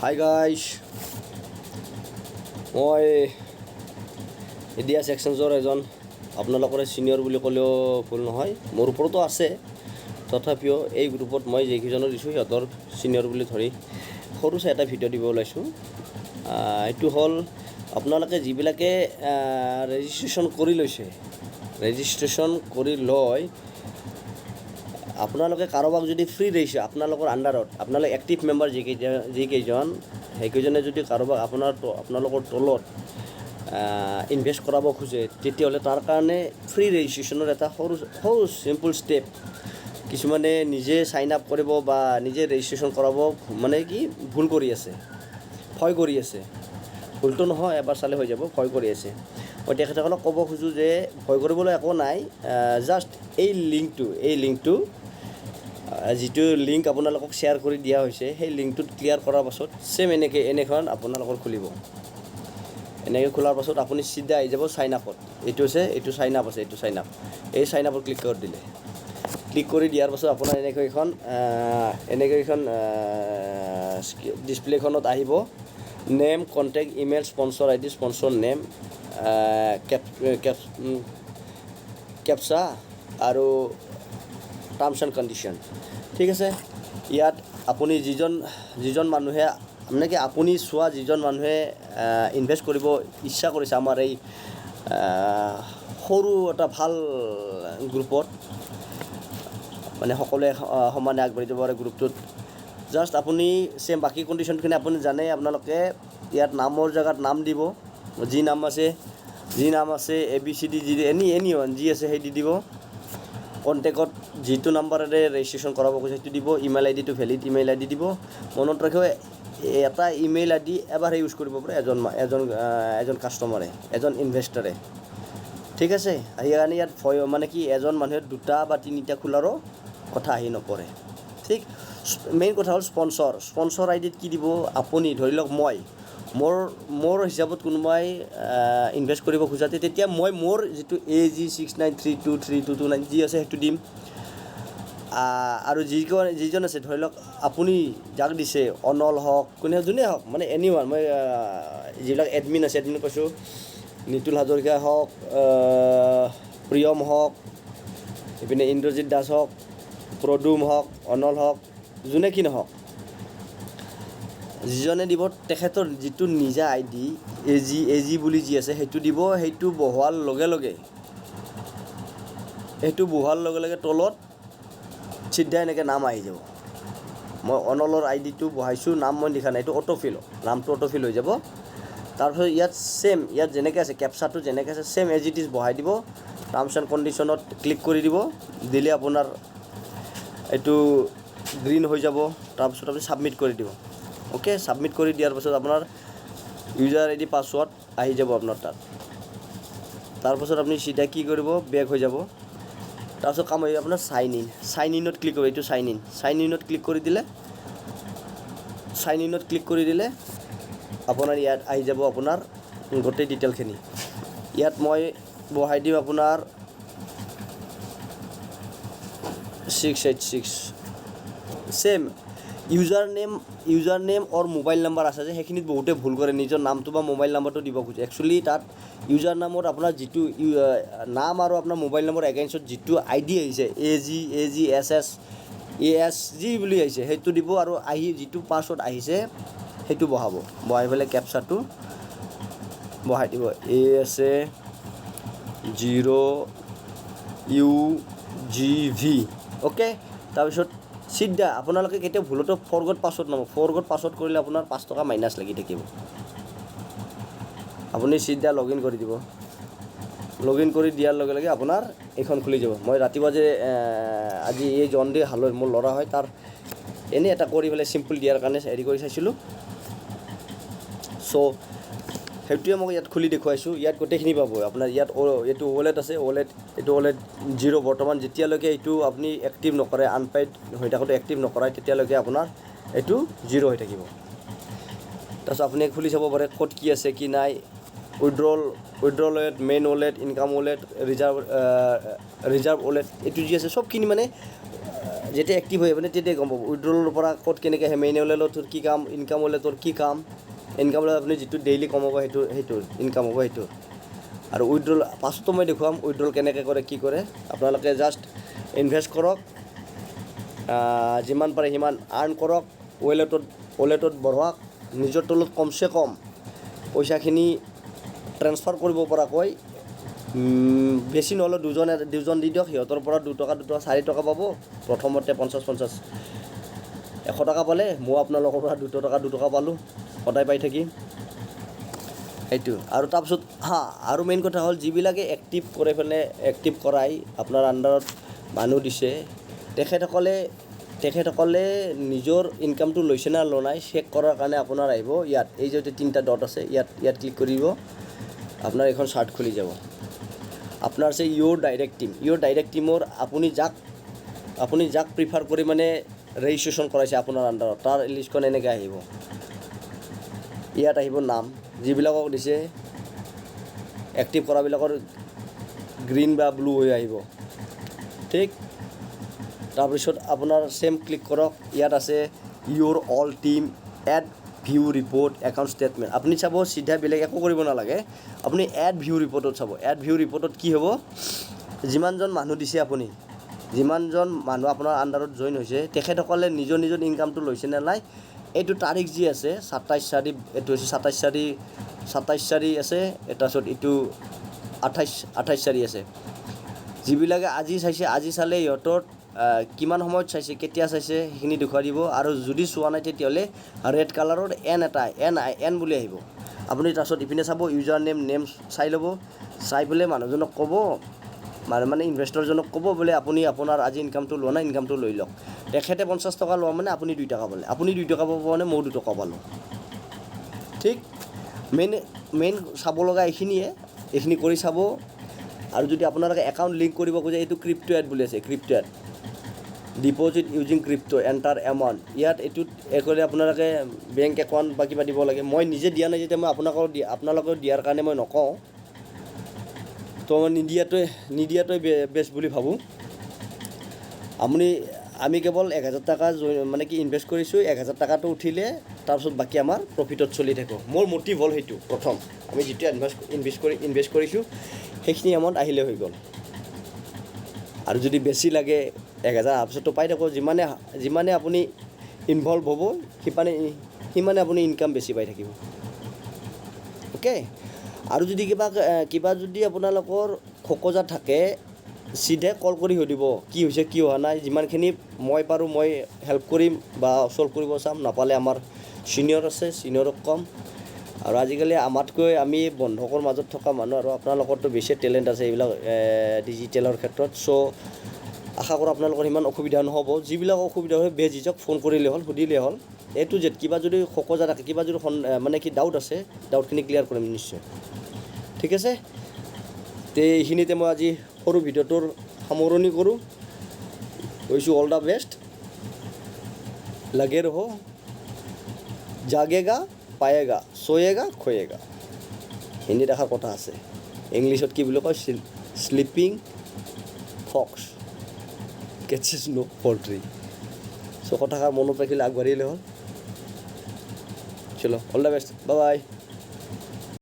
Hi guys, মই ইডিয়াছ এক্সচেঞ্জৰ এজন আপোনালোকৰ ছিনিয়ৰ বুলি ক'লেও ভুল নহয়। মোৰ ওপৰতো আছে, তথাপিও এই গ্ৰুপত মই যিকেইজনৰ দিছোঁ সিহঁতৰ ছিনিয়ৰ বুলি ধৰি সৰু চাই এটা ভিডিঅ' দিব ওলাইছোঁ। এইটো হ'ল আপোনালোকে যিবিলাকে ৰেজিষ্ট্ৰেশ্যন কৰি লৈছে, ৰেজিষ্ট্ৰেশ্যন কৰি লৈ আপোনালোকে কাৰোবাক যদি ফ্ৰী দিছে আপোনালোকৰ আণ্ডাৰত, আপোনালোক এক্টিভ মেম্বাৰ যিকেইজন সেইকেইজনে যদি কাৰোবাক আপোনালোকৰ তলত ইনভেষ্ট কৰাব খোজে, তেতিয়াহ'লে তাৰ কাৰণে ফ্ৰী ৰেজিষ্ট্ৰেশ্যনৰ এটা সৰু চিম্পল ষ্টেপ কিছুমানে নিজে ছাইন আপ কৰিব বা নিজে ৰেজিষ্ট্ৰেশ্যন কৰাব মানে কি ভুল কৰি আছে, ভয় কৰি আছে। ভুলটো নহয়, এবাৰ চালে হৈ যাব, ভয় কৰি আছে। মই তেখেতসকলক ক'ব খোজোঁ যে ভয় কৰিবলৈ একো নাই। জাষ্ট এই লিংকটো যিটো লিংক আপোনালোকক শ্বেয়াৰ কৰি দিয়া হৈছে, সেই লিংকটোত ক্লিয়াৰ কৰাৰ পাছত ছেম এনেখন আপোনালোকৰ খুলিব। এনেকৈ খোলাৰ পাছত আপুনি চিধা আহি যাব ছাইন আপত। এইটো ছাইন আপ আছে, এইটো ছাইন আপ। এই ছাইন আপত ক্লিক কৰি দিলে, ক্লিক কৰি দিয়াৰ পাছত আপোনাৰ এনেকৈ এখন ডিছপ্লেখনত আহিব name, contact, email, sponsor ID, sponsor name, captcha আৰু টাৰ্মছ এণ্ড কণ্ডিশ্যন। ঠিক আছে, ইয়াত আপুনি যিজন মানুহে মানে কি আপুনি চোৱা যিজন মানুহে ইনভেষ্ট কৰিব ইচ্ছা কৰিছে আমাৰ এই সৰু এটা ভাল গ্ৰুপত, মানে সকলোৱে সমানে আগবাঢ়ি যাব পাৰে গ্ৰুপটোত। জাষ্ট আপুনি ছেম বাকী কণ্ডিশ্যনখিনি আপুনি জানে। আপোনালোকে ইয়াত নামৰ জেগাত নাম দিব, যি নাম আছে ABCD এনি ওৱান যি আছে সেই দি দিব। কণ্টেক্টত যিটো নাম্বাৰেৰে ৰেজিষ্ট্ৰেশ্যন কৰাব খোজে সেইটো দিব। ইমেইল আইডিটো ভেলিড ইমেইল আইডি দিব। মনত ৰাখিব, এটা ইমেইল আইডি এবাৰহে ইউজ কৰিব পাৰে এজন কাষ্টমাৰে, এজন ইনভেষ্টৰে। ঠিক আছে, সেইকাৰণে ইয়াত ভয় মানে কি এজন মানুহে 2টা বা 3টা খোলাৰো কথা আহি নপৰে। ঠিক, মেইন কথা হ'ল স্পনচৰ আইডিত কি দিব আপুনি। ধৰি লওক মোৰ হিচাপত কোনোবাই ইনভেষ্ট কৰিব খোজাতে, তেতিয়া মই মোৰ যিটো AG69323229 যি আছে সেইটো দিম। আৰু যিজন আছে, ধৰি লওক আপুনি যাক দিছে, অনল হওক যোনে হওক, মানে এনি ওৱান, মই যিবিলাক এডমিন আছে এডমিন কৈছোঁ, নিতুল হাজৰিকা হওক, প্ৰিয়ম হওক, এইপিনে ইন্দ্ৰজিৎ দাস হওক, প্ৰদুম হওক, অনল হওক, যোনে কি নহওক, যিজনে দিব তেখেতৰ যিটো নিজা আইডি AG বুলি যি আছে সেইটো দিব। সেইটো বহোৱাৰ লগে লগে তলত চিধা এনেকৈ নাম আহি যাব। মই অনলৰ আইডিটো বহাইছোঁ, নাম মই লিখা নাই, এইটো অট'ফিল, নামটো অট'ফিল হৈ যাব। তাৰপিছত ইয়াত যেনেকৈ আছে কেপচাটো যেনেকৈ আছে ছেম এজ ইট ইজ বহাই দিব। টাৰ্মছ এণ্ড কণ্ডিশ্যনত ক্লিক কৰি দিলে আপোনাৰ এইটো গ্ৰীণ হৈ যাব। তাৰপিছত আপুনি ছাবমিট কৰি দিব। অ'কে, ছাবমিট কৰি দিয়াৰ পাছত আপোনাৰ ইউজাৰ আইডি পাছৱৰ্ড আহি যাব আপোনাৰ তাত। তাৰপাছত আপুনি চিধা কি কৰিব, বেক হৈ যাব। তাৰপিছত কাম আহিব আপোনাৰ চাইন ইনত ক্লিক কৰিব। এইটো চাইন ইনত ক্লিক কৰি দিলে আপোনাৰ ইয়াত আহি যাব আপোনাৰ গোটেই ডিটেইলখিনি। ইয়াত মই বহাই দিম আপোনাৰ 686। ছেম ইউজাৰ নেম অৰ মোবাইল নাম্বাৰ আছে যে, সেইখিনিত বহুতে ভুল কৰে, নিজৰ নামটো বা মোবাইল নাম্বাৰটো দিব খোজে। একচুৱেলি তাত ইউজাৰ নামত আপোনাৰ যিটো নাম আৰু আপোনাৰ মোবাইল নম্বৰ এগেইনষ্টত যিটো আইডি আহিছে ASG বুলি আহিছে সেইটো দিব, আৰু যিটো পাছৱৰ্ড আহিছে সেইটো বহাই পেলাই কেপচাটো বহাই দিব। ASA0UGV। অ'কে, তাৰপিছত চিধা আপোনালোকে কেতিয়াও ভুলতো ফৰগট পাছৱৰ্ড কৰিলে আপোনাৰ 5 টকা মাইনাছ লাগি থাকিব। আপুনি চিধা লগ ইন কৰি দিব। লগ ইন কৰি দিয়াৰ লগে লগে আপোনাৰ এইখন খুলি যাব। মই ৰাতিপুৱা যে আজি এই জন ডে হালৈ মোৰ ল'ৰা হয়, তাৰ এনেই এটা কৰি পেলাই চিম্পল দিয়াৰ কাৰণে হেৰি কৰি চাইছিলোঁ। চ' সেইটোৱে মই ইয়াত খুলি দেখুৱাইছোঁ। ইয়াত গোটেইখিনি পাব আপোনাৰ। ইয়াত এইটো ৱালেট আছে, এইটো ৱালেট 0 বৰ্তমান। যেতিয়ালৈকে এইটো আপুনি এক্টিভ নকৰে, আনপেইড হৈ থাকোঁতে এক্টিভ নকৰাই, তেতিয়ালৈকে আপোনাৰ এইটো 0 হৈ থাকিব। তাৰপিছত আপুনি খুলি চাব পাৰে ক'ত কি আছে কি নাই। Withdrawal wallet, main wallet, income wallet, reserve wallet, এইটো যি আছে চবখিনি মানে যেতিয়া এক্টিভ হৈ মানে তেতিয়াই গম পাব উইড্ৰলৰ পৰা ক'ত কেনেকৈ হেমেইনে ওলালেও তোৰ কি কাম, ইনকাম হ'লে তোৰ কি কাম, ইনকাম হ'লে আপুনি যিটো ডেইলি কমাব সেইটো ইনকাম হ'ব সেইটো। আৰু উইড্ৰল পাছতো মই দেখুৱাম উইড্ৰল কেনেকৈ কৰে কি কৰে। আপোনালোকে জাষ্ট ইনভেষ্ট কৰক, যিমান পাৰে সিমান আৰ্ণ কৰক, ৱালেটত বঢ়াওক, নিজৰ তলত কমচে কম পইচাখিনি ট্ৰেন্সফাৰ কৰিব পৰাকৈ বেছি নহ'লেও দুজন দি দিয়ক, সিহঁতৰ পৰা 2 টকা 4 টকা পাব, প্ৰথমতে 50 100 টকা পালে, মই আপোনালোকৰ পৰা 2 টকা পালোঁ, সদায় পাই থাকিম সেইটো। আৰু তাৰপিছত আৰু মেইন কথা হ'ল যিবিলাকে এক্টিভ কৰি পেলাই এক্টিভ কৰাই আপোনাৰ আণ্ডাৰত মানুহ দিছে, তেখেতসকলে নিজৰ ইনকামটো লৈছে না লোৱা নাই চেক কৰাৰ কাৰণে আপোনাৰ আহিব ইয়াত, এই যে 3টা ডট আছে ইয়াত ক্লিক কৰিব, আপোনাৰ এখন চাৰ্ট খুলি যাব। আপোনাৰ আছে ইয়'ৰ ডাইৰেক্ট টিমৰ আপুনি যাক প্ৰিফাৰ কৰি মানে ৰেজিষ্ট্ৰেশ্যন কৰাইছে আপোনাৰ আণ্ডাৰত, তাৰ লিষ্টখন এনেকৈ আহিব। ইয়াত আহিব নাম, যিবিলাকক দিছে এক্টিভ কৰাবিলাকৰ গ্ৰীণ বা ব্লু হৈ আহিব, ঠিক। তাৰপিছত আপোনাৰ চেম ক্লিক কৰক, ইয়াত আছে ইয়'ৰ all team, add view report, account statement. আপুনি চাব চিধা বেলেগ একো কৰিব নালাগে, আপুনি এড ভিউ ৰিপৰ্টত চাব। এড ভিউ ৰিপৰ্টত কি হ'ব, যিমানজন মানুহ দিছে আপুনি, যিমানজন মানুহ আপোনাৰ আণ্ডাৰত জইন হৈছে, তেখেতসকলে নিজৰ ইনকামটো লৈছে নে নাই, এইটো তাৰিখ যি আছে 27/4, এইটো হৈছে 27/4 আছে, তাৰপিছত এইটো 28/4 আছে। যিবিলাকে আজি চালে সিহঁতৰ কিমান সময়ত চাইছে, কেতিয়া চাইছে সেইখিনি দেখুৱাই দিব। আৰু যদি চোৱা নাই তেতিয়াহ'লে ৰেড কালাৰৰ এন বুলি আহিব। আপুনি তাৰপিছত ইপিনে চাব ইউজাৰ নেম চাই ল'ব, চাই পেলাই মানুহজনক ক'ব, মানে ইনভেষ্টৰজনক ক'ব বোলে আপুনি আপোনাৰ আজি ইনকামটো লোৱা নাই, ইনকামটো লৈ লওক। তেখেতে 50 টকা লোৱা মানে আপুনি 2 টকা পালে, আপুনি 2 টকা পাব মানে ময়ো 2 টকা পালোঁ, ঠিক। মেইন চাব লগা এইখিনি কৰি চাব। আৰু যদি আপোনালোকে একাউণ্ট লিংক কৰিব খোজে, এইটো ক্ৰিপ্টো এড বুলি আছে, crypto add, deposit using crypto, enter amount, ইয়াত এইটোত কৰি আপোনালোকে বেংক একাউণ্ট বা কিবা দিব লাগে। মই নিজে দিয়া নাই যেতিয়া মই আপোনালোকক দিয়াৰ কাৰণে মই নকওঁ, তো মই নিদিয়াটোৱে বেষ্ট বুলি ভাবোঁ। আমি কেৱল 1000 টকা মানে কি ইনভেষ্ট কৰিছোঁ, 1000 টকাটো উঠিলে তাৰপিছত বাকী আমাৰ প্ৰফিটত চলি থাকোঁ। মোৰ মটিভ হ'ল সেইটো, প্ৰথম আমি যিটো ইনভেষ্ট কৰিছোঁ সেইখিনি এমাউণ্ট আহিলে হৈ গ'ল। আৰু যদি বেছি লাগে 1000 অহাৰ পিছততো পাই থাকোঁ, যিমানে আপুনি ইনভলভ হ'ব সিমানে আপুনি ইনকাম বেছি পাই থাকিব, অ'কে। আৰু যদি কিবা যদি আপোনালোকৰ খোকোজা থাকে, চিধে কল কৰি সুধিব কি হৈছে কি হোৱা নাই, যিমানখিনি মই পাৰোঁ মই হেল্প কৰিম বা চল্ভ কৰিব চাম, নাপালে আমাৰ ছিনিয়ৰ আছে, ছিনিয়ৰক ক'ম। আৰু আজিকালি আমাতকৈ আমি বন্ধকৰ মাজত থকা মানুহ, আৰু আপোনালোকৰতো বেছি টেলেণ্ট আছে এইবিলাক ডিজিটেলৰ ক্ষেত্ৰত। চ' আশা কৰোঁ আপোনালোকৰ ইমান অসুবিধা নহ'ব। যিবিলাক অসুবিধা হয় বেঝিঝক ফোন কৰিলে হ'ল, সুধিলে হ'ল। এইটো কিবা যদি খোকোজা থাকে, কিবা যদি মানে কি ডাউট আছে, ডাউটখিনি ক্লিয়াৰ কৰিম নিশ্চয়, ঠিক আছে। এইখিনিতে মই আজি সৰু ভিডিঅ'টোৰ সামৰণি কৰোঁ। কৈছোঁ অল দ্য বেষ্ট, লগে ৰহো, জাগেগা পায়েগা, সোয়েগা খোয়েগা, হিন্দীত এষাৰ কথা আছে, ইংলিছত কি বুলি কয়, শ্লিপিং ফক্স কেটছেছ নো পল্ট্ৰি। চ' কথাষাৰ মনত ৰাখিলে আগবাঢ়িলে হ'ল। চলো, all the best, bye bye.